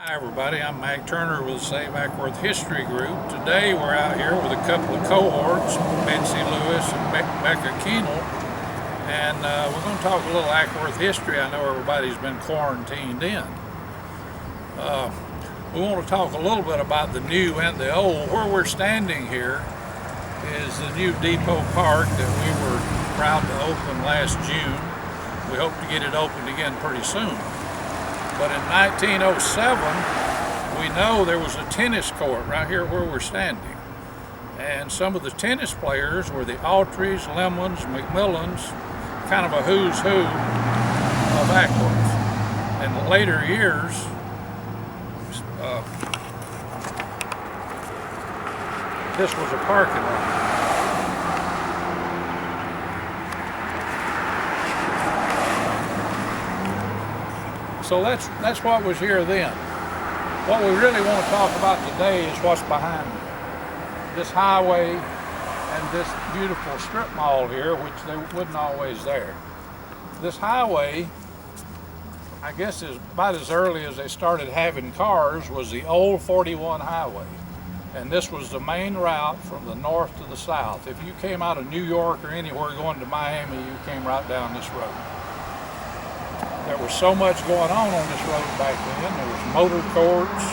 Hi everybody, I'm Mack Turner with the Save Acworth History Group. Today we're out here with a couple of cohorts, Betsy Lewis and Becca Keenel, and we're going to talk a little Acworth history. I know everybody's been quarantined in. We want to talk a little bit about the new and the old. Where we're standing here is the new Depot Park that we were proud to open last June. We hope to get it opened again pretty soon. But in 1907, we know there was a tennis court right here where we're standing. And some of the tennis players were the Autreys, Lemons, McMillans, kind of a who's who of Acworth. In the later years, this was a parking lot. So that's what was here then. What we really want to talk about today is what's behind me. This highway and this beautiful strip mall here, which they wasn't always there. This highway, I guess is about as early as they started having cars, was the old 41 highway. And this was the main route from the north to the south. If you came out of New York or anywhere going to Miami, you came right down this road. There was so much going on this road back then. There was motor courts,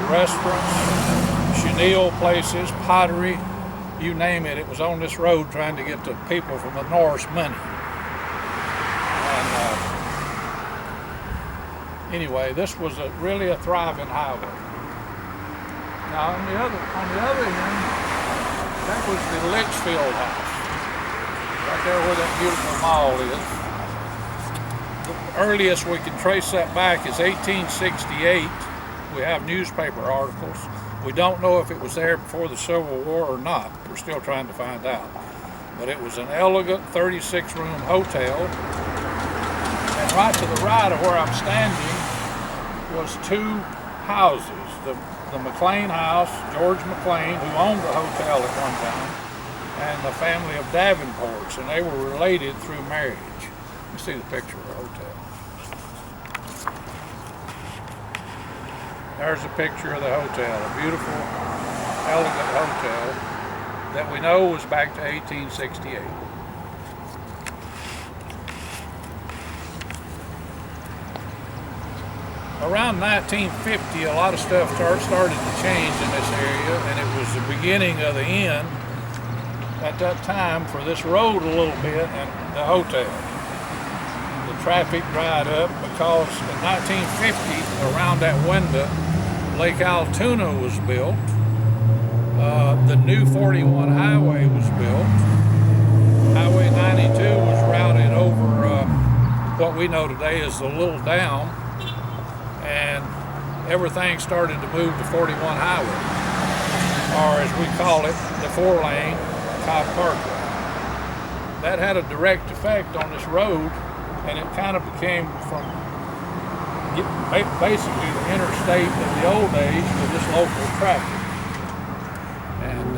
restaurants, chenille places, pottery, you name it. It was on this road trying to get the people from the north money. And anyway, this was really a thriving highway. Now on the other end, that was the Litchfield house, right there where that beautiful mall is. The earliest we can trace that back is 1868. We have newspaper articles. We don't know if it was there before the Civil War or not. We're still trying to find out. But it was an elegant 36-room hotel. And right to the right of where I'm standing was two houses. The McLean house, George McLean, who owned the hotel at one time, and the family of Davenports, and they were related through marriage. You see the picture of the hotel. There's a picture of the hotel, a beautiful, elegant hotel that we know was back to 1868. Around 1950, a lot of stuff started to change in this area, and it was the beginning of the end at that time for this road a little bit and the hotel. Traffic dried up because in 1950, around that window, Lake Altoona was built. The new 41 highway was built. Highway 92 was routed over what we know today as the Little Down, and everything started to move to 41 highway, or as we call it, the 4-lane Cobb Parkway. That had a direct effect on this road. And it kind of became from basically the interstate of the old days to this local traffic. And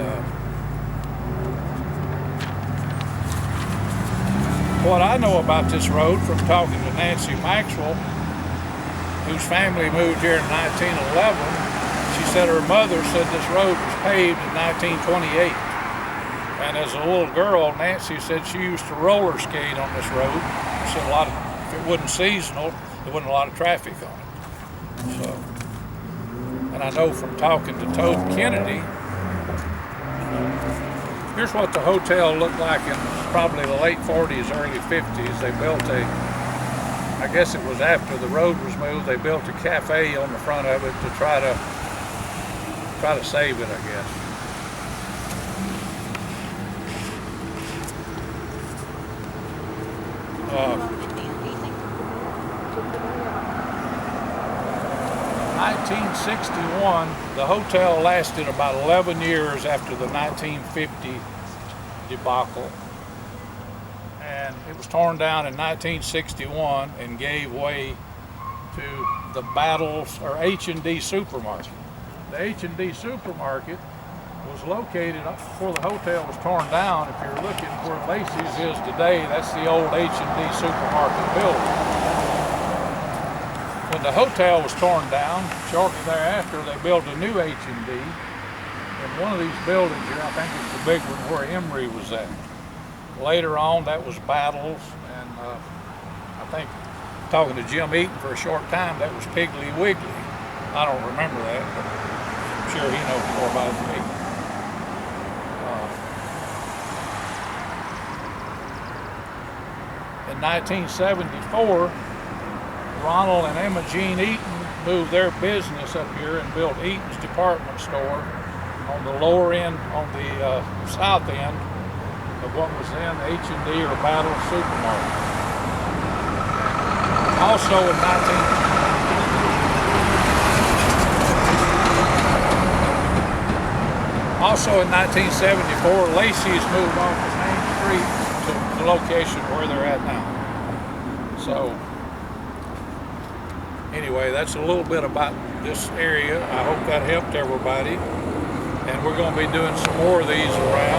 what I know about this road from talking to Nancy Maxwell, whose family moved here in 1911, she said her mother said this road was paved in 1928. And as a little girl, Nancy said she used to roller skate on this road. She said if it wasn't seasonal, there wasn't a lot of traffic on it. So, and I know from talking to Toad Kennedy, here's what the hotel looked like in probably the late 40s, early 50s. They built I guess it was after the road was moved, they built a cafe on the front of it to try to save it, I guess. 1961, the hotel lasted about 11 years after the 1950 debacle, and it was torn down in 1961 and gave way to the Battles or H&D Supermarket. The H&D Supermarket was located before the hotel was torn down. If you're looking where Lacey's is today, that's the old H&D Supermarket building. when the hotel was torn down, shortly thereafter, they built a new H&D. In one of these buildings here, I think it's the big one where Emory was at. Later on, that was Battles, and I think, talking to Jim Eaton for a short time, that was Piggly Wiggly. I don't remember that, but I'm sure he knows more about it than me. In 1974, Ronald and Emma Jean Eaton moved their business up here and built Eaton's department store on the lower end, on the south end of what was then H&D or Battle Supermarket. Also in 1974, Lacey's moved off the main street to the location where they're at now. So anyway, that's a little bit about this area. I hope that helped everybody. And we're going to be doing some more of these around.